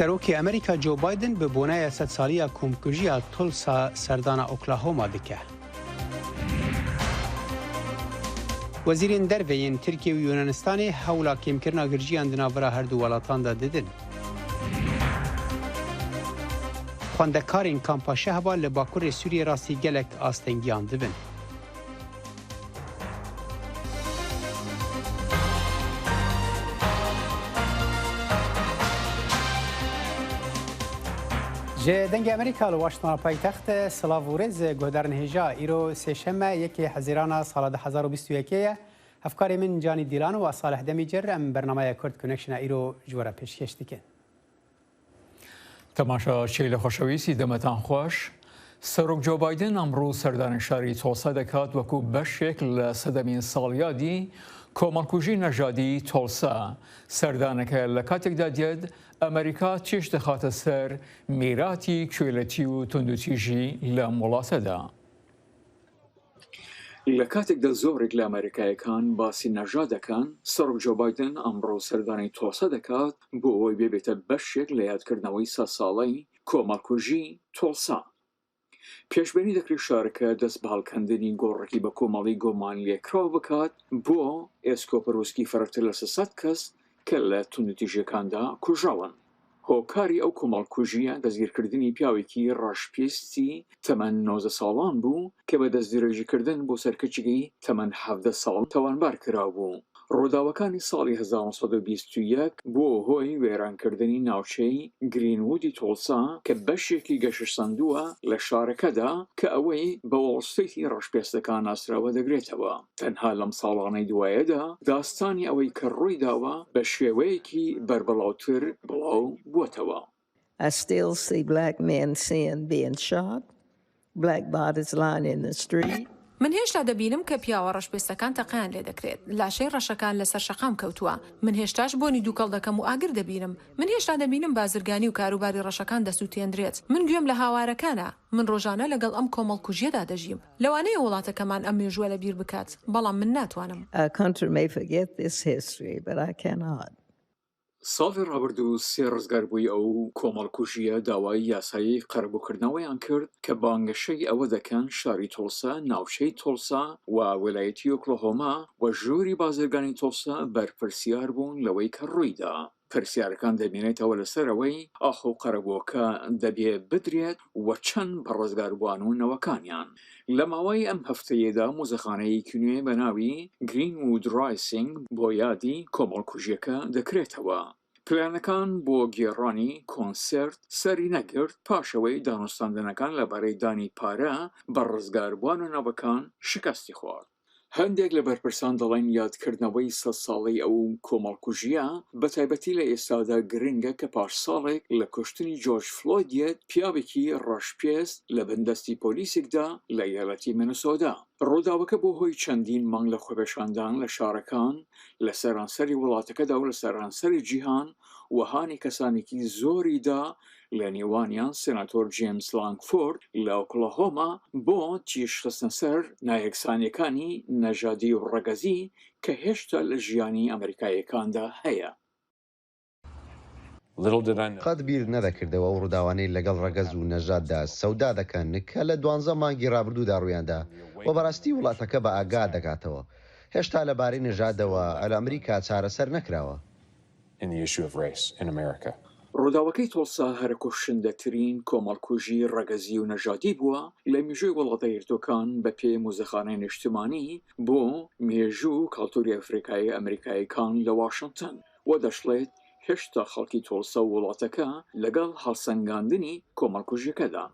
سەرۆکی ئەمریکا جۆ بایدن بە بۆنایە سەد ساڵیە کۆمەڵکوژیە تۆڵسا سەردانە ئۆکلاهۆما دکە. وەزیرên derveyên Tirkiye û Yunanistanê hewla kêmkirina girjiyan di navbera her du welatan da didin. Xwendekarên kampa Şehba li Bakurê Sûriyê rastî gelek astengiyan dibin. Ji dengê Amerîka li Washingtona paytextê Silav û rêz guhdarên hêja îro sêşeme yekê hezîrana sala 2021 ye. Hevkarê min Canî Dîlan û Salih Demîcer em bernamaya Kورد کۆنێکشنە îro ji we re pêşkêş dikin. تەماشا چێلە خۆشەویستی دەمەتان خۆش. سەرۆک جۆ بایدن ئەمڕۆ سەردانی شاری تۆڵسا دەکات وەکو بەشێک لە سەدەمین ساڵ یادی کۆمەڵکوژی نەژادی تۆڵسا. سەردانەکە لە کاتێکدا دێت ئەمریکا تیش دەخاتە سەر میراتی کوێلەتی و توندوتیژی لە وڵاتەدا. لە کاتێکدا زۆرێک لە ئەمریکایەکان باسی نەژاد دەکەن، سەرۆک جۆ بایدن ئەمڕۆ سەردانی تۆڵسا دەکات بۆ ئەوەی ببێتە بەشێک لە یادکردنەوەی سەڵەی کۆمەڵکوژی تۆڵسا. پێشبینی دەکرێت شارەکە دەست بە هەڵکەندنی گۆڕێکی بە کۆمەڵی گۆمان لێکراو بکات بۆ ئێسکۆپە ڕووسکی فەرەکتر لە 300 کەس کە لە توندوتیژیەکاندا کوژراون. هۆکاری ئەو کۆمەڵکوژیە دەستگیرکردنی پیاوێکی ڕەشپێستی تەمەن 90 ساڵان بوو کە بە دەستدرێژیکردن بۆ سەرکەچێکی تەمەن 17 ساڵ تەوانبار کراوبوو. ڕۆداوەکانی ساڵی 1921 بۆ هۆی وێرانکردنی ناوچەی گرینوودی تۆڵسا کە بەشێکی گەشەسەندووە لە شارەکەدا کە ئەوەی بە وۆڵستریتی ڕەشپێستەکان ئاسراوە دەگرێتەوە. تەنها لەم ساڵانەی دوایەدا داستانی ئەوەی کە ڕووی داوە بە شێوەیەکی بربڵاوتر بڵاو بووەتەوە. I still see black men being shot, black bodies lying in the street. من هێشتا دەبینم کە پیاوە ڕەشپێستەکان تەقیان لێ دەکرێت. لاشەی ڕەشەکان لەسەر شەقام کەوتووە. من هێشتاش بۆنی دووکەڵ دەکەم و ئاگر دەبینم. من هێشتا دەبینم بازرگانی و کاروباری ڕەشەکان دەسووتێنرێت. من گوێم لە هاوارەکانە. من ڕۆژانە لەگەڵ ئەم کۆمەڵکوژیەدا دەژیم. لەوانەیە وڵاتەکەمان ئەم مێژووە لە بیر بکات. بەڵام من ناتوانم. Our country may forget this history, but I cannot. ساڵی ڕابردوو سێ ڕزگاربووی ئەو کۆمەڵکوژیە داوای یاسایی قەرەبووکردنەوەیان کرد کە بانگەشەی ئەوە دەکەن شاری تۆڵسا، ناوچەی تۆڵسا و ویلایەتی ئۆکلاهۆما و ژووری بازرگانی تۆڵسا بەرپرسیار بوون لەوەی کە ڕوویدا. پرسیارەکان دەبینێتەوە لەسەرەوەی ئاخۆ قەرەبووەکە دەبێ بدرێت و چەند بە ڕزگاربووان و نەوەکانیان. لە ماوەی ئەم هەفتەیەدا مۆزەخانەیەکی نوێ بە ناوی گرینوود رایسینگ بۆ یادی کۆمەڵکوژیەکە دەکرێتەوە. پلانەکان بۆ گێڕانی کۆنسرت سەری نەگرت پاشەوەی دانوستاندنەکان لەبارەی دانی پارە بە ڕزگاربووان و نەوەکان شکستی خوارد. هەندێک لە بەرپرسان دەڵێن یادکردنەوەی 100 ساڵەی ئەو کۆمەڵکوژیە بە تایبەتی لە ئێستادا گرنگە کە پاش ساڵێک لە کوشتنی جۆرج فلۆیدێت پیاوێکی ڕەشپێست لە بەندەستی پۆلیسێکدا لە یەڵەتی مینەسۆدا. ڕۆداوەکە بۆ هۆی چەندین مانگ لە خۆپێشاندان لە شارەکان لە سەرانسەری وڵاتەکەدا و لە سەرانسەری جیهان وەهانی کەسانێکی زۆریدا لە نێوانیان سێناتۆر جێمس لانگفۆرد لە ئۆکلاهۆما بۆ تیشخستنە سەر نایەکسانیەکانی نەژادی و ڕەگەزی کە هێشتا لە ژیانی ئەمریکایەکاندا هەیە. قەت بیر نەدەکردەوە و ڕووداوانەی لەگەڵ ڕەگەز و نەژاددا سەودا دەکەن کە لە 12 مانگی ڕابردوودا ڕوویاندا و بەڕاستی وڵاتەکە بە ئاگا دەکاتەوە. هێشتا لەبارەی نەژادەوە ئەل ئەمریکا چارەسەر نەکراوە. ڕۆداوەکەی تۆڵسا هەرە کوشندەترین کۆمەڵکوژی ڕەگەزی و نەژادی بووە لە مێژووی وڵاتە یەکگرتووەکان بە پێی مۆزەخانەی نیشتیمانی بۆ مێژوو و کاڵتوری ئەفریقایی ئەمریکایەکان لە واشنگتن و دەشڵێت هێشتا خەڵکی تۆڵسا و وڵاتەکە لەگەڵ هەڵسەنگاندنی کۆمەڵکوژیەکەدان.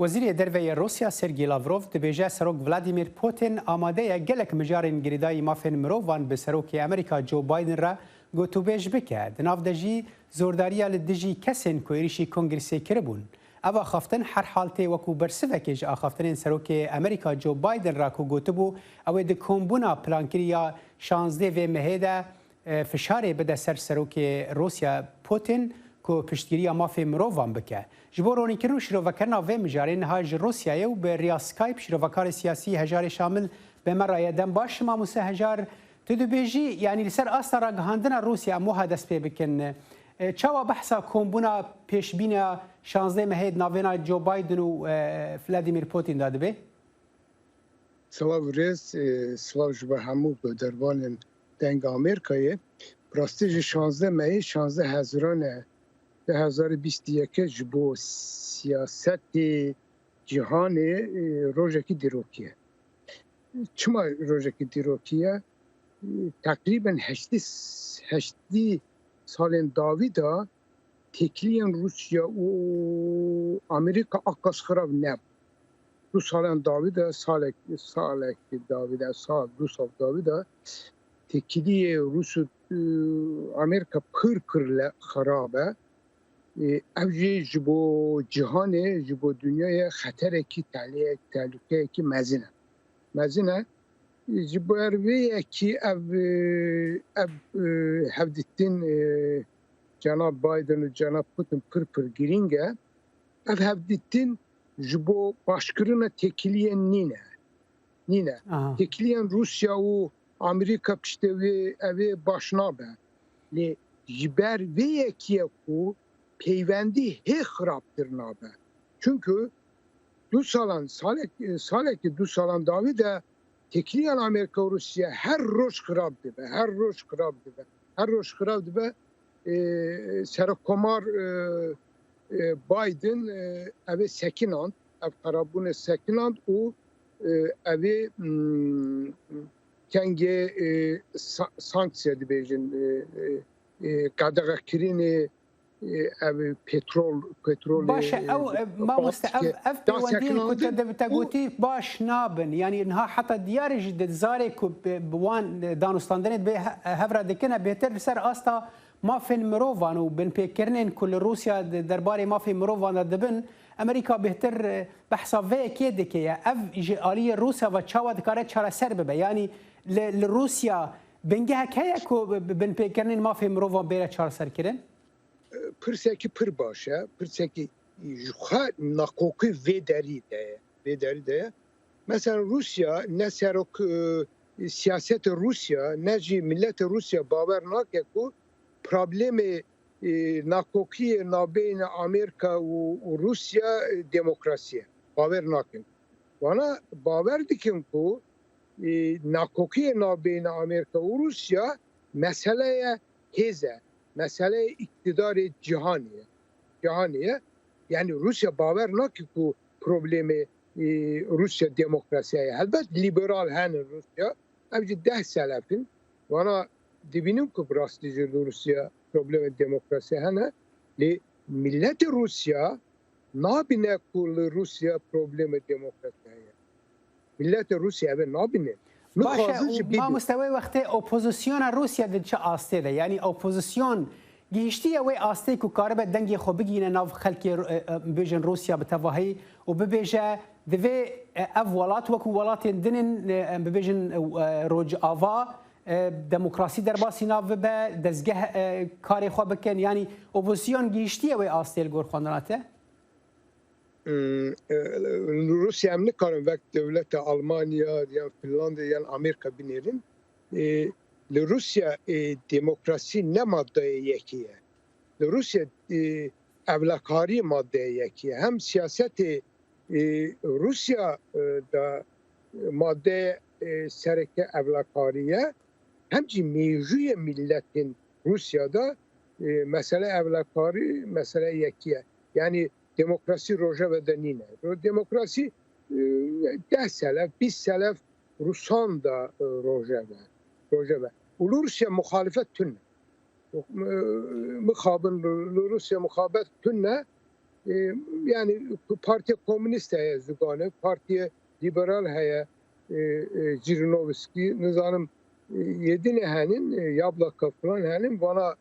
وەزیرê derveyê Rûsya Sergey Lavrov dibêje Serok Vladimir Putin amade ye gelek mijarên girîdayî mafên mirovan bi Serokê Amerîka Joe Biden re gotûbêj bike. Di nav de jî zordariya li dijî kesên ku êrişî Kongrêsê kiribûn. Ev axaftin her haltê wekû bersivekê ji axaftinên Serokê Amerîka Joe Biden ra ku gotibû ew ê di kombûna plankiriya 16 vê mehê de fişarê bide ser Serokê Rûsya Putin ku piştgiriya mafê mirovan bike. Ji bo ronîkirin û şîrovekirina vê mijarê niha ji Rûsyayê û bi riya Skype şîrovekarê siyasî hejarê şamil bême rayedem baş mamûse hejar tu dibêjî yanî li ser asta ragihandina Rûsya em wiha dest pê bikin چاوا بحثا کۆمبوونا پێشبینە 16 مەهەیە ناوێنا جو بایدن و ڤلادیمیر پوتین دا دەبێ؟ سلاو ریز سلاو ji bo hemû dervanên deng Amerîkayê rastî ji 16 Meyê 16 Hezîranê 2021 ji bo siyasetê cîhanê rojekî dîrokî ye. Çima rojekî dîrokî ye? Teqrîben 80 salên dawî da têkiliyên Rusya û Amerîka aqas xirav nebû. Du salên dawî de salekî dawî de sal du sal dawî de têkiliyê Rûs û Amerîka pir xirab e. Ev jî ji bo cîhanê ji bo dunyayê xeterekî tehlikeyekî mezin e. Mezin e ji bo erveyekî ev hevdîtin Cenab Biden û Cenab Putin pir girîng e. Ev hevdîtin ji bo başkirina têkiliyên nîne. Têkiliyên Rusya û Amerîka piştî wê ev baş nabe. Lê ji ber vêyekî ku peywendî hê xirabtir nabe. Çünkü salekî du salan dawî de têkiliyan Amerîka û Rusya her roj xirab dibe. Her roj xirab dibe. Serokkomar Biden ev sekinand, ev xirabûnê sekinand û ev kengê sanksiya dibêjin qedeğekirînê ev petrol باشه او مامۆستا ev pêwendiyên ku te gotî baş nabin yanî niha heta diyarê jî zarê ku bi wan danûstandanê dibê hevra dikine bêhtir li ser asta mafên mirovan û binpêkirinên ku li Rûsya derbarê mafê mirovan de dibin Amerîka bêhtir behsa vêyekê dike ye ev ji aliyê Rûsya ve çawa dikare çareser bibe yanî li Rûsya bingehek heye ku binpêkirinên mafê mirovan bêre çareserkirin? Pirsekî pir baş e, pirsekî ji xwe naqokî vê derî de ye. Mesela Rusya ne serok siyaseta Rusya ne jî milleta Rusya bawer nake ku problemê nakokiyê navbeyna Amerîka û Rusya demokrasiye bawer nakin. Wana bawer dikin ku nakokiyê navbeyna Amerîka û Rusya meseleye hêze. Mesele iktidarê cihaniye. Yani Rusya bawer nake ku problemi Rusya demokrasiye. Helbet liberal henin Rusya. Ev jî 10 selefin. Wana dibînin ku rastî ji Rusya problemi demokrasiye hene. Lê milleti Rusya nabine ku li Rusya problemi demokrasiye ye. Milleti Rusya ev nabine. باشه ما مستوی وقتی اپوزیسیون روسیا د چه آسته ده یعنی اپوزیسیون گیشتی و آسته کو کار به دنگی خو بگینه ناو خلک بیژن روسیا به تواهی و ببیجه دوی اولات و کو ولات دنن ببیژن روج آوا دموکراسی در باسی ناو به دزگه کار خو بکن یعنی اپوزیسیون گیشتی و آسته گور خواندناته Rusya em nikarin vek devleta Almanya yan Finlandiya yan Amerika binêrin. Li Rusya demokrasî ne maddeyê yekî ye. Li Rusya evlekarî maddeyê yekî ye. Hem siyasetê Rusya da madde sereke evlekarî ye. Hem jî mêjûyê milletin Rusya'da mesele evlekarî mesele yekî ye. Yani demokrasi rojava da nîne. Demokrasi 10 selef, 20 selef Rusan da rojava. Ulu Rusya muhalefet tünne. Mıxabın Rusya muhalefet tünne. Yani Partiye Komünist heye zugane, Partiye Liberal heye Jirinovski, nizanım yedine henin, yablaka falan henin, bana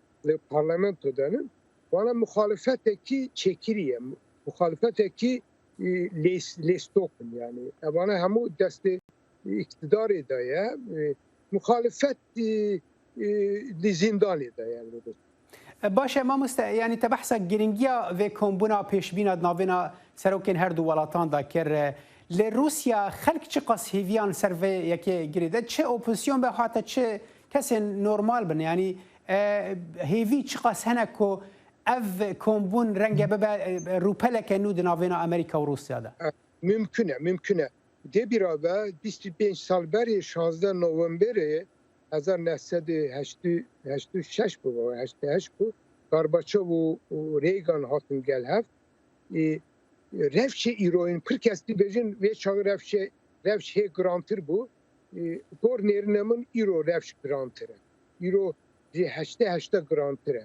parlamentodanın, bana muhalefetteki çekiriye. Muhalefetteki lestokun yani. Bana hemu desti iktidar edaya, muhalefet zindan edaya. باشه ما یعنی تبحث گرینگیا و کمبونا پیشبینا ناوینا سروکین هر دو ولاتان دا کر لروسیا خلق چه قص هیویان سر و یکی گریده چه اپوزیسیون به حتی چه کسی نورمال بن یعنی هیوی چی قاس هنه که اف کۆمبوون ڕەنگە ببە ڕووپەلەکە نو دناوێنە ئەمریکا و رووسیادا ممکنە دێ بیرابە 25 سال بەری 16 نۆڤەمبەرێ 1986 بوو گارباچۆڤ و رێگان هاتن گەل هەف revşê îroyên pir kes dibêjin vê çağı revş hê girantir bû gor nêrine min îro revş girantir e îro jî heşte girantir e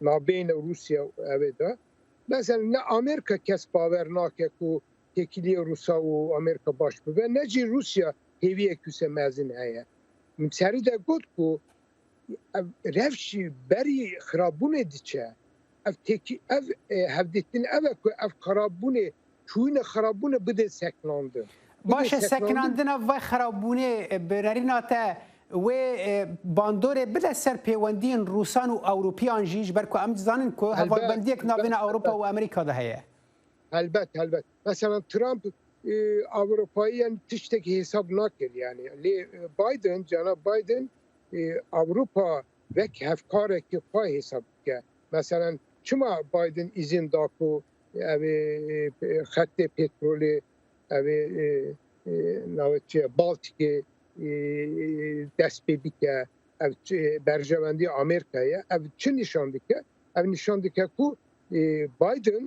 navbeyne Rusya evê de mesela ne Amerika kes bawer nake ku tekiliye Rusa û Amerika baş bibe ne jî Rusya hêviyek kuse mezin heye serî de got ku revşî berî xirabûnê diçe ev teki ev hevdettin ev ku ev xirabûnê çûyîne xirabûnê bide seknandin باشه سکناندنە vay xirabûnê birerîna te wê bandorê bide ser pêwendiyên Rûsan û Ewropiyan jî ji ber ku em dizanin ku hevalbendiyek navêna Ewropa û Amerîkada heye helbet mesela Trump Avrupayên tiştekî hesab nakir yani lê Biden Cenab Biden Avrupa vek hevkarekî xwe hesab dike mesela çima Biden izin da ku evê xettê petrolê evê navçe Baltikê dest pê bike ev berjevendiya Amerîkayê ev çi nîşan dike ev nîşan dike ku Biden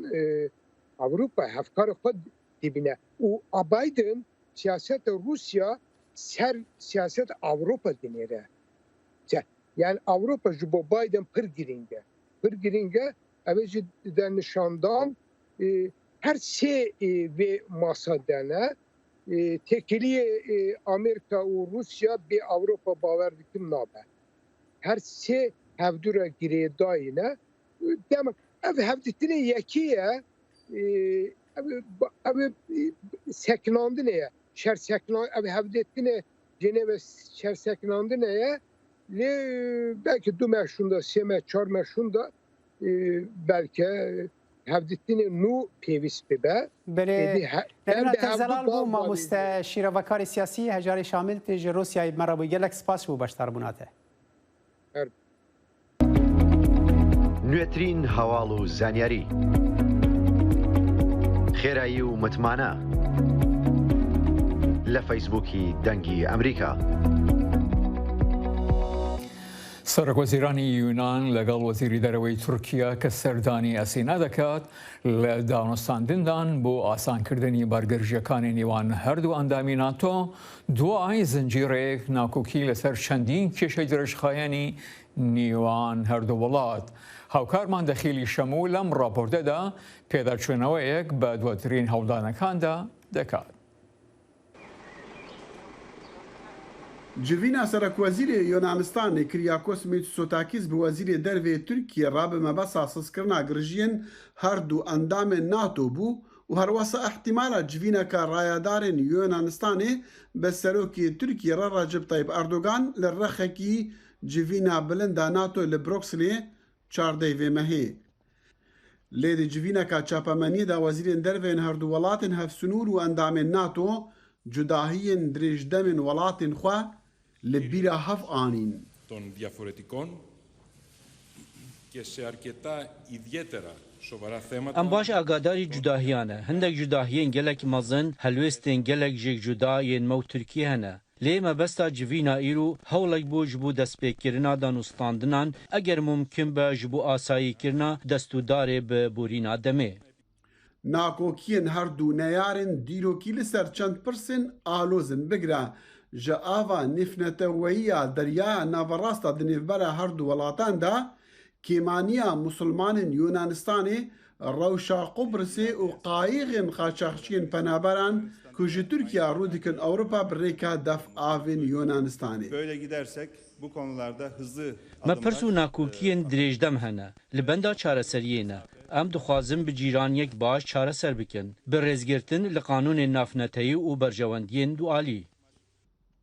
Avrupa hevkara xwe dibîne û Biden siyaseta Rusya ser siyaset Avrupa dinêre yani Avrupa ji bo Biden pir giring e ev jî de nîşandan her sê vê masa dene tekiliye Amerika û Rusya bê Avrupa bawer dikim nabe her sê hevdûra girêdayîne demek ev hevdîtinê yekî ye ev seknandinê ye şer seknan ev hevdîtinê Cenevê şer seknandinê ye lê belki du meşhûn da sê me çar meşhûn da belki hevdîtinê nû pêwîst bibe Zelal bû mamoste şîrevekarê siyasî hejarê şamil tê ji Rusyayê me re bû gelek spas bû beşdarbûna te نوێترین هەواڵ و زانیاری خێرایی و متمانە لە فەیسبووکی دەنگی ئەمریکا سەرۆک وەزیرانی یونان لەگەڵ وەزیری دەرەوەی تورکیا کە سەردانی ئەسینا دەکات لە داوەستاندندا بۆ ئاسانکردنی بەرگەرژیەکانی نێوان هەردوو ئەندامی ناتۆ دوای زنجیرەیەک ناکۆکی لەسەر چەندین کێشەی درێژخایەنی نێوان هەردوو وڵات. هاوکارمان دەخیلی شەموو لەم ڕاپۆرتەدا پێداچوونەوەیەک بە دواترین هەوڵدانەکاندا دەکات. Civîna Serokwezîrê Yunanistanê Kiryakos Mitsotakis bi wezîrê dervê Tirkiye ra bi mebesa sızkirina girjiyên her du endamên NATO bû û herwasa ihtimala civîneka rayadarên Yunanistanê bi serokê Tirkiye re Recep Tayyip Erdogan li rexekî civîna bilinda NATO li Brukselê çardê vê mehê. Lê di civîneka çapemeniyê de wezîrên dervên her du welatên hevsûnûr û endamên NATO cudahiyên dirêjdemên welatên xwe li bîra hev anîn. Των διαφορετικών και σε αρκετά ιδιαίτερα σοβαρά θέματα. Em baş agadarî cudahiyane. Hindek cudahiyên gelek mezin, helwestên gelek jêk cudayên me û Tirkiye hene. Lê mebesta civîna îro hewlek bû ji bo destpêkirina danûstandinan eger mumkin be ji bo asayîkirina destûdarê bi borîna demê. Nakokiyên her du neyarên dîrokî li ser çend pirsên alozin bigire ji ava nifneteweyiya deryaya naverasta di nêvbera her du welatan de kêmaniya musulmanên Yunanistanê rewşa Qubrısê û qayîxên xaçaxçiyên penaberan ku ji Tirkiye rû dikin Ewropa bi rêka def avên Yunanistanê. Böyle gidersek bu konularda hızlı Me pirs û nakokiyên dirêjdem hene. Li benda çareseriyê ne. Em dixwazin bi cîraniyek baş çareser bikin. Bi rêzgirtin li qanûnên nafneteyî û berjewendiyên dualî.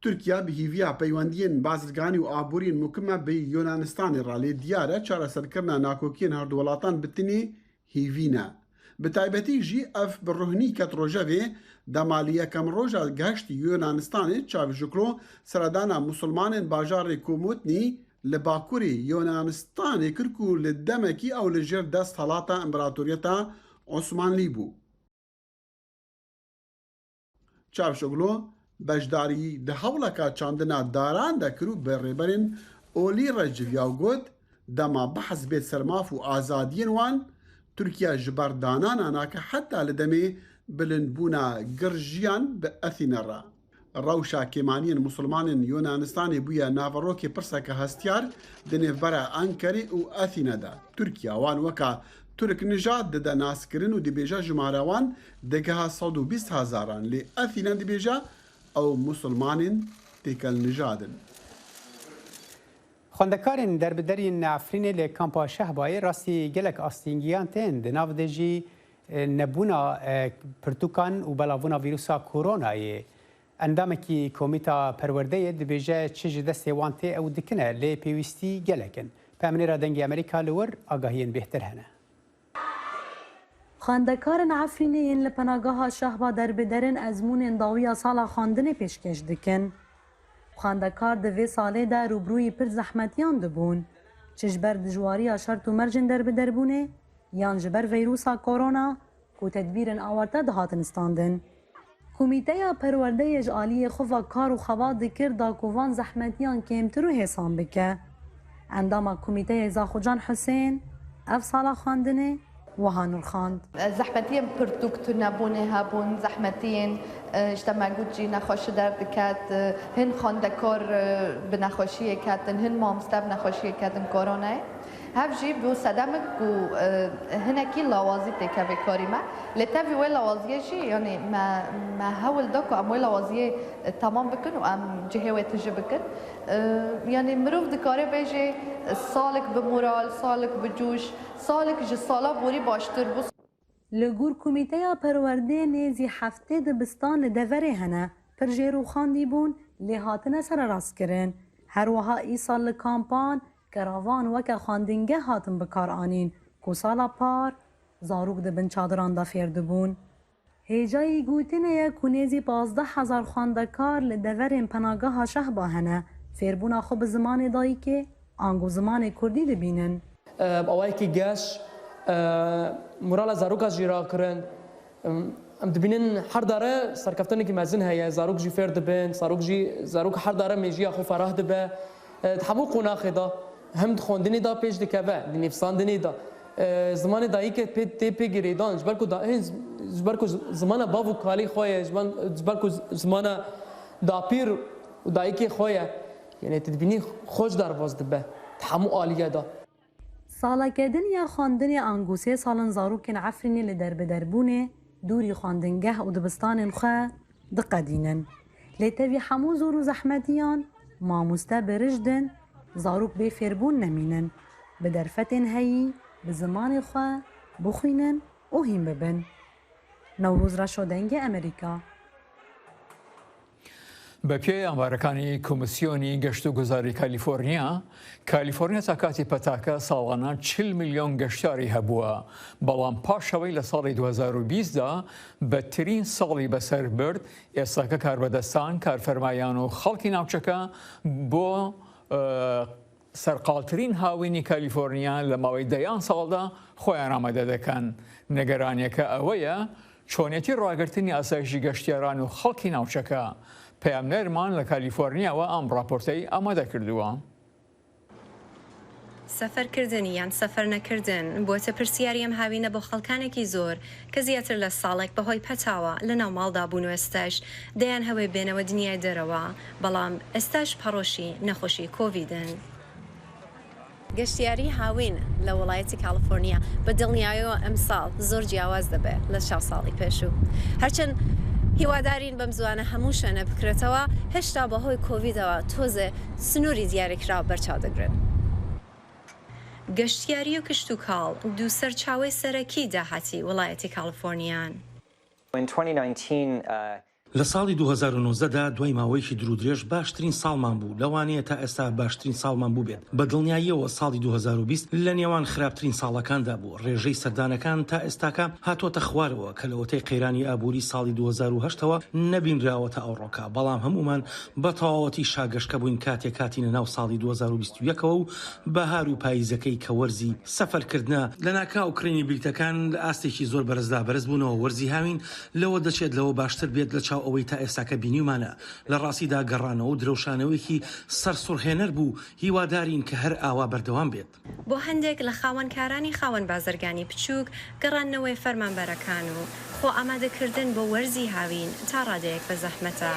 Tirkiye bi hîviya peywendiyên bazirganî û aboriyên mukime bi Yunanistanê ra lê diyar e çareserkirina nakokiyên her du welatan bi tinê hîvî ne. Bi taybetî jî ev bi ruhnî ket rojevê demalî yekem roja geştî Yunanistanê çavî ji kiro seredana musulmanên bajarê Komotnî لە باکووری یۆنانستانی کرد و لە دەمێکی ئەو لەژێر دەست هەڵاتە ئەمپراتۆریەتە عوسمانلی بوو. چاوشۆگلۆ بەشداری دە هەوڵەکە چاندنا داران دەکرد و بەڕێبەرن ئۆلی ڕەجڤیا و گوت دەما بەحەز بێت سەرماف و ئازادیên wan تورکیا ji ber danana nake heta li demê bilindbûna girjiyan bi Efînê re. Rewşa kêmaniyên musulmanên Yûnanistanê bûye naverokê pirseke hestiyar di nêvbera Enkerê û Efînê de. Tirkiya wan weka Türk nijad dide naskirin û dibêje jimara wan digeha 120,000 lê Efînê dibêje ew musulmanên têkel nijadin. خوندەکارên derbiderên Efrînê lê kampa Şehbayê rastî gelek astîngiyan tên di nav de jî nebûna pirtûkan û belavbûna vîrusa koronayê. Endamekî komîta perwerdeyê dibêje çi ji destê wan tê ew dikine lê pêwîstî gelekin. Pemnêra dengê Amerîka li wir agahiyên bêhtir hene. Xwendekarên Efrînê yên li penageha Şehba derbiderin ezmûnên dawiya sala xwandinê pêşkêş dikin. Xwendekar di vê salê de rûbrûyî pir zehmetiyan dibûn, çi ji ber dijwariya şert û mercên derbiderbûnê yan ji ber vîrusa korona ku tedbîrên awarte dihatin standin. Komîteya perwerdeyê ji aliyê xwe kar û xeba dikir da ku van zehmetiyan kêmtir û hêsan bike. Endama komîteyê Zaxucan Husên ev sala xwandinê wiha nûrxand. Zehmetiyên pirtûk tu nebûnê hebûn, zehmetiyên işte me got jî nexweşî derdiket, hin xwendekar bi nexweşiyê ketin, hin mamoste bi nexweşiyê ketin koronayê. Hev jî bû sedemek û hinekî lawazî têke vêkarî me. Lê tevî wê lawaziyê jî yanî me hewil da ku em wê lawaziyê temam bikin û em cihê wê tije bikin. Yani mirov dikare bêje salek bi moral, salek bi cûş, salek ji sala borî baştir bû. Li gor komîteya perwerdeyê nêzî heftê dibistan li deverê hene, pir jêr û xandî bûn lê hatine sererastkirin. Her wiha îsal li kampan keravan weke xwandingeh hatin bikar anîn ku sala par zarok dibin çadiran da fêr dibûn. Hêjayî gotinê ye ku nêzî 15,000 xwendekar li deverên penageha Şehba hene, fêrbûna xwe bi zimanê dayîkê an ku zimanê Kurdî dibînin. Awayekî geş morala zaroka jî rakirin. Em dibînin her dare serkeftinekî mezin heye, zarok jî fêr dibin, zarok her dare mêjiya xwe ferah dibe. Hemû qonaxê da hem xwendinê da pêş dikeve, di nivîsandinê da. Zimanê dayîkê tê pê girêdan ji ber ku zimana bav û kalî xwe ye, ji ber ku zimana dapîr û dayîkê xwe ye. Yani tu dibînî xweş derbas dibe, hemû aliyê da. Salekedinya xwandinê angûsê salin zarokên Efrînê li derbiderbûnê dûrî xwandingeh û dibistanên xwe diqedînin. Lê tevî hemû zor û zehmetiyan mamoste birijdin, zarok bê fêrbûn nemînin. Bi derfetên heyî bi zimanê xwe bixwînin û hîn bibin. Newrûz Reşo dengê Amerîka. بە پێی ئامارەکانی کۆمسیۆنی گەشت و گوزاری کالیفۆرنیا تا کاتی پەتاکە ساڵانە 40 میلیۆن گەشتیاری هەبووە، بەڵام پاشەوەی لە ساڵی 2020دا بەترین ساڵی بەسەر برد. ئێستاکە کاربەدەستان، کارفەرمایان و خەڵکی ناوچەکە بۆ سەرقاڵترین هاوینی کالیفۆرنیا لە ماوەی دەیان ساڵدا خۆیان ئامادە دەکەن. نەگەرانیەکە ئەوەیە چۆنێتی ڕاگررتنی ئاسایشی گەشتیاران و خەڵکی ناوچەکە. پەیامنەرمان لە کالیفۆرنیاوە ئەم ڕاپۆرتەی ئامادە کردووە. سەفەرکردن یان سەفەر نەکردن بۆتە پرسیاری ئەم هاوینە بۆ خەڵکانێکی زۆر کە زیاتر لە ساڵێک بەهۆی پەتاوە لە ناو ماڵدا بوون و ئێستاش دەیان هەوێ بێنەوە دنیای دەرەوە، بەڵام ئێستاش پەڕۆشی نەخۆشی کۆڤیدن. گەشتیاری هاوین لە وڵایەتی کالیفۆرنیا بە دڵنیاییەوە ئەمساڵ زۆر جیاواز دەبێت لە 6 ساڵی پێشوو. هەرچەند هیوادارین بەم زوانە هەموو شوێنە بکرێتەوە، هێشتا بەهۆی کۆڤیدەوە تۆزێ سنووری دیاریکراوە بەرچاو دەگرن. گەشتیاری و کشت و کاڵ دوو سەرچاوەی سەرەکی داهاتی وڵایەتی کالیفۆرنیان. لە ساڵی 2009دا دوای ماوەیەکی درودرێژ باشترین ساڵمان بوو لەوانەیە تا ئێستا باشترین ساڵمان بوو بێت بە دڵنیاییەوە ساڵی 2020 لە نێوان خراپترین ساڵەکاندا بوو ڕێژەی سەردانەکان تا ئێستاکە هاتۆتە خوارەوە کە لەوەتەی قەیرانی ئابووری ساڵی 2008ەوە نەبینراوەتە ئەوڕۆکە بەڵام هەمومان بە تەواوەتی شاگەشکە بووین کاتێک کاتینە ناو ساڵی 2021ەوە و بەهار و پاییزەکەی کە وەرزی سەفەرکردنە لە ناکاو کرێنی بریتەکان لە ئاستێکی زۆر بەرزدا بەرز بوونەوە وەرزی هاوین لەوە دەچێت لەوە باشتر بێت لە چاو ئەوەی تا ئێستاکە بینیمانە لە ڕاستیدا گەڕانەوە و درەوشانەوەیکی سەرسوڕهێنەر بوو هیوادارین کە هەر ئاوا بەردەوام بێت بۆ هەندێک لە خاوەنکارانی خاوەن بازرگانی بچووک گەڕانەوەی فەرمانبەرەکان و خۆ ئامادەکردن بۆ وەرزی هاوین تا ڕادەیەک بە زەحمەتە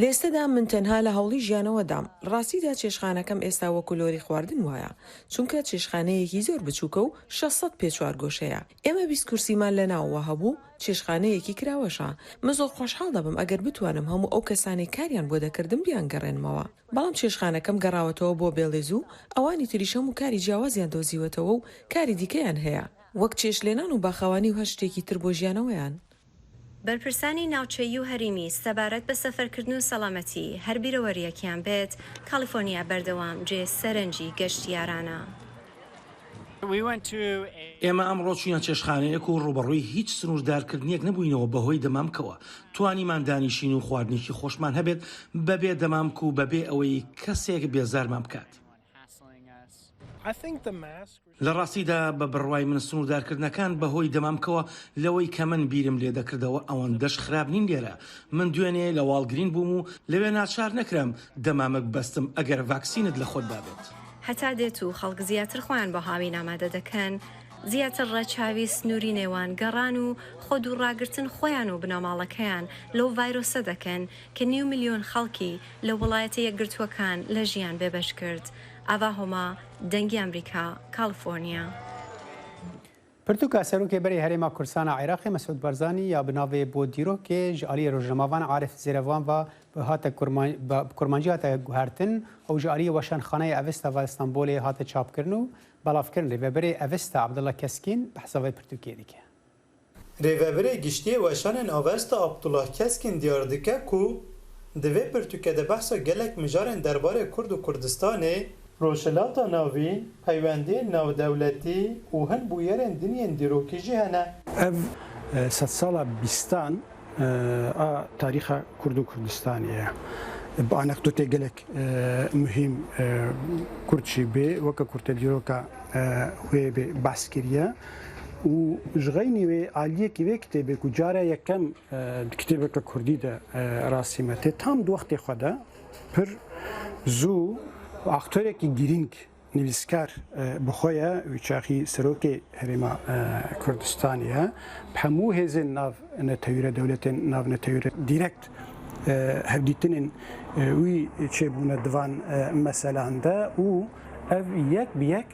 لێستەدا من تەنها لە هەوڵی ژیانەوەدام ڕاستیدا چێشخانەکەم ئێستا وەکو لۆری خواردن وایە چونکە چێشخانەیەکی زۆر بچووکە و 600 پێچوار گۆشەیە ئێمە 20 کورسیمان لەناوەوە هەبوو چێشخانەیەکی کراوەشە من زۆر خۆشحاڵ دەبم ئەگەر بتوانم هەموو ئەو کەسانی کاریان بۆ دەکردم بیان گەڕێنمەوە بەڵام چێشخانەکەم گەڕاوەتەوە بۆ بێڵێز و ئەوانی تریشەم و کاری جیاوازیان دۆزیوەتەوە و کاری دیکەیان هەیە وەک چێشلێنان و باخەوانی و هەشتێکی تر بۆ ژیانەوەیان بەرپرسانی ناوچەیی و هەرێمی سەبارەت بە سەفەرکردن و سەلامەتی هەر بیرەوەریەکیان بێت کالیفۆرنیا بەردەوام جێ سەرنجی گەشتیارانە ئێمە ئەمڕۆ چوینە چێشخانەیەک و ڕوبەڕووی هیچ سنووردارکردنیەک نەبووینەوە بەهۆی دەمامکەوە توانیمان دانیشین و خواردنێکی خۆشمان هەبێت بەبێ دەمامک و بەبێ ئەوەی کەسێک بێزارمان بکات لە ڕاستیدا بە بڕوای من سنووردارکردنەکان بەهۆی دەمامکەوە لەوەی کە من بیرم لێ دەکردەوە ئەوەندەش خراپ نین لێرە من دوێنێ لە واڵگرین بووم و لەوێ ناچار نەکرام دەمامک بەستم ئەگەر ڤاکسینت لە خۆت بابێت هەتا دێت و خەڵک زیاتر خۆیان بە هاوین ئامادە دەکەن زیاتر ڕەچاوی سنووری نێوان گەڕان و خۆ دووڕاگرتن خۆیان و بنەماڵەکەیان لەو ڤایرۆسە دەکەن کە 9 ملیۆن خەڵکی لە وڵایەتە یەکگرتووەکان لە ژیان بێبەش کرد ئەڤاهۆما دەنگی ئەمریکا کالیفۆرنیا پرتوکە سەرۆکێ بەری هەرێما کوردستانە عێراقی مەسعود بەرزانی یا بناوێ بۆ دیرۆکێ ji aliyê rojnamavana Arif Zêrevan ve bi hate kurmancî hate guhertin ew ji aliyê weşanxaneya Evista ve Stenbolê hate çapkirin û belavkirin rêveberê Evista Abdullah Keskîn bi hesabê Pirtûkiyê dike. Rêveberê giştiyê weşanên Avesta Abdullah Keskîn diyar dike ku di vê pirtûkê de behsa gelek mijarên derbarê Kurd û Kurdistanê Roşelata navî, peywendiyên navdewletî û hin bûyerên diniyên dîrokî jî hene. Ev sedsala bîstan a tarîxa Kurd û Kurdistanê ye. Bi anekdotê gelek muhîm Kurd jî bê weke Kurtê dîroka xwê bê behs kiriye û ji xeynî wê aliyekî vê kitêbê ku cara yekem kitêbeke Kurdî de rasîme tê tam di wextê xwe de pir zû aktörێکی girîng nivîskar bixwe ye çaxî serokê Herêma Kurdistanê ye hemû hêzên nav netewîre dewletên nav netewîre dîrekt hevdîtinên wî çêbûne divan meselan de û ev yek bi yek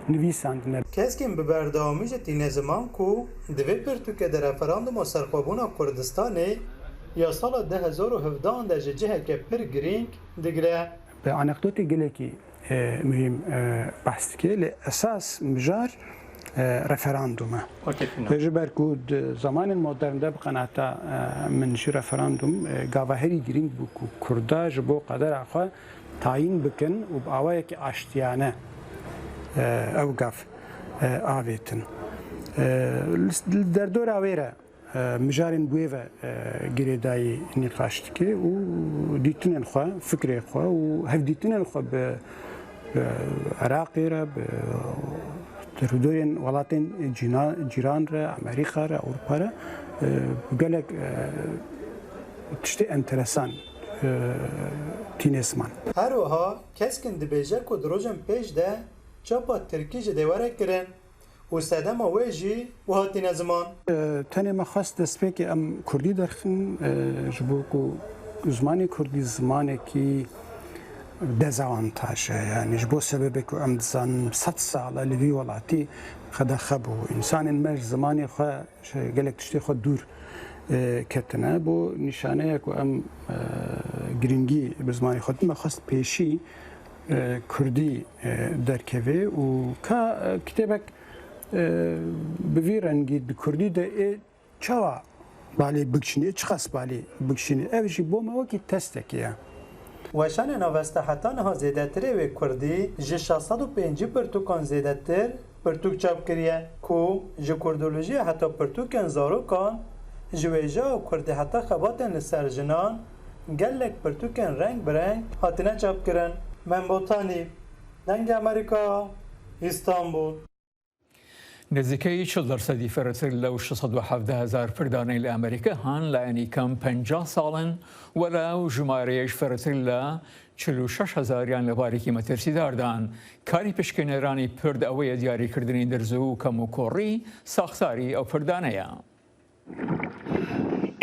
nivîsandine. Keskên bi berdewamî ji tîne ziman ku di vê pirtûkê de referanduma serxwebûna Kurdistanê ya sala 2017 de ji ciheke pir girîng digire. Bi anekdotê gelekî mühim behs dike lê esas mijar referandum e. Ji ber ku di zamanên modern de bi qenata min jî referandum gavaherî girîng bû ku Kurda ji bo qedera xwe tayîn bikin û bi awayekî aştiyane ew gav avêtin. Li derdora wê re mijarên bûyê ve girêdayî nîqaş dike û dîtinên xwe, fikrê xwe û hevdîtinên xwe bi Iraqê re, bi rûdorên welatên cîran re, Amerîka re, Ewropa re gelek tiştê enteresan tîne ziman. Her wiha keskin dibêje ku di rojên pêş de çapa Tirkî ji dêwere kirin û sedema wê jî wiha tîne ziman. Tenê me xwest destpêkê em Kurdî derxin ji bo ku zimanê Kurdî zimanekî dezavantaj e yani ji bo sebebê ku em dizanin 100 sal li vî welatî xedexe bû însanên me ji zimanê xwe gelek tiştê xwe dûr ketine bo nîşaneya ku em girîngî bi zimanê xwe me xwest pêşî Kurdî derkeve û ka kitêbek bi vî rengî di Kurdî de çawa بالێ بکشنێ چ خەس بالێ بکشینێ ئەوشی بۆمە وەکی تەستێکیە. وەشانên avesta hetaniha zêdetirê wê Kurdî ji 605 pirtûkan zêdetir pirtûk çap kiriye ku ji kurdolojiya heta pirtûkên zarokan ji wêja û Kurdî heta xebatên li ser jinan gelek pirtûkên reng bi reng hatine çapkirin. Membotanî dengê Amerîka İstanbul. نزیکەی 40% فرەتر لەو 670,000 پردانەی لە ئەمریکا هەن لایەنی کەم 50 ساڵن وەرە ژمارەیەش فرەتر لە 46,000یان لە باریکی مەترسیداردان. کاری پشکنێرانی پرد ئەوەیە دیاریکردنی دەرز و کەم و کۆڕی ساختاری ئەو پردانەیە.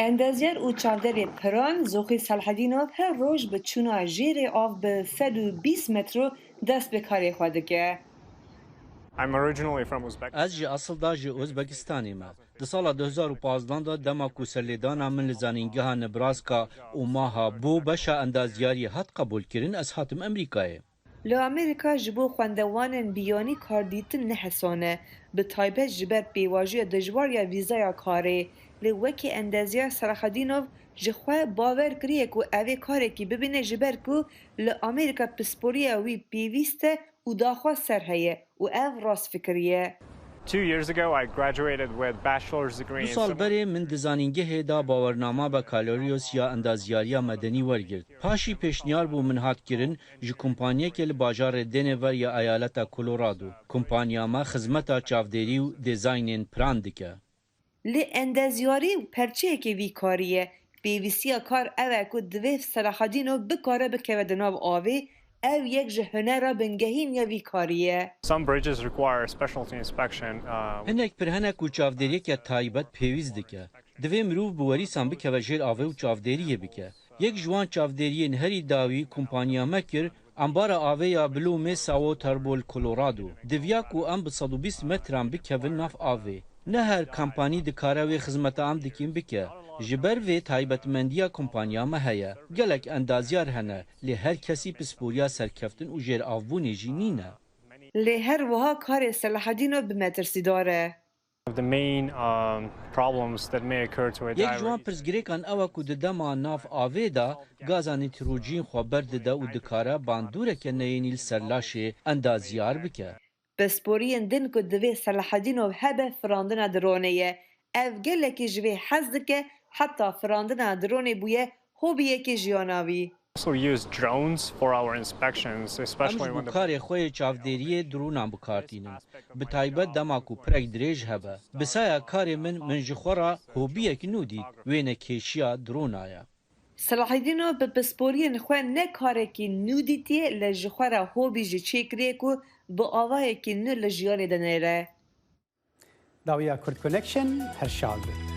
ئەندازیار و چاودەرێ پران زۆخی سەلحەدینۆڤ هەر ڕۆژ بە چوونا ژێرێ ئاو بە 120 مترۆ دەست بە کارێ خوا دەکە. Ez ji asilda ji Uzbekistanê me. Di sala 2015 da dema ku serlêdana min li zanîngeha Nebraska û Maha bû beşa endaziyariyê hat qebûlkirin ez hatim Emerîkayê. Li Amerîka ji bo xwendewanên biyanî kardîtin nehesane bi taybet ji ber pêvajiya dijwar ya vîzaya karê. Lê wekî endaziyar Selahattinov ji xwe bawer kiriye ku evê karekî bibîne ji ber ku li Amerîka pisporiya wî pêwîst e û daxwaz ser heye û ev rastfikiriye. 2 sal berê min di zanîngehê da bawernama bakalorîos ya endaziyariya medenî wergirt. Paşî pêşniyar bû min hat kirin ji kompanyekê li bajarê Denver ya eyaleta Colorado. Kompanya me xizmeta çavderî û dîzaynên piran dike. Li endaziyarî û perçeyekê vî kariye. Pêwîstiya kar ev e ku divê Selahattinov bikare bikeve di nav avê ev yek ji hunera bingehîn ya vî kariye. Hinek pirhenek û çavderiyeke taybet pêwîst dike. Divê mirov bi werîsan bikeve jêr avê û çavderiyê bike. Yek ji wan çavderiyên herî dawî kompanya me kir ambara avê ya Blûmê Sawo Terbol Colorado. Diviya ku em bi 120 metran bikevin nav avê. Ne her kampanî dikare wê xizmeta em dikîn bike. Ji ber vê taybetmendiya kompanya me heye. Gelek endaziyar hene lê her kesî pisporiya serkeftin û jêravbûnê jî nîne. Lê her wiha karê Selahattinov bi metirsîdar e. Yek ji wan pirsgirêkan ew e ku di dema nav avê da gaza nîtrojîn xwe berdide û dikare bandûreke neyênî li ser laşê endaziyar bike. Pisporiyên din ku divê Selahattinov hebe firandina dronê ye. Ev gelekî ji vê hez dike heta firandina dronê bûye hobiyekê jiyana wî. Em ji bo karê xwe yê çavderiyê dronan bikartînin. Bi taybet dema ku pirek dirêj hebe. Bi saya karê min ji xwe re hobiyek nû dît wêne kêşiya drona ye. Selahattinov bi pisporiyên xwe ne karekî nû dîtiye lê ji xwe re hobî jî çêkiriye ku bi avayekî nû li jiyanê de nêre. داویا کورد کۆنێکشن هەر شاڵ بێت.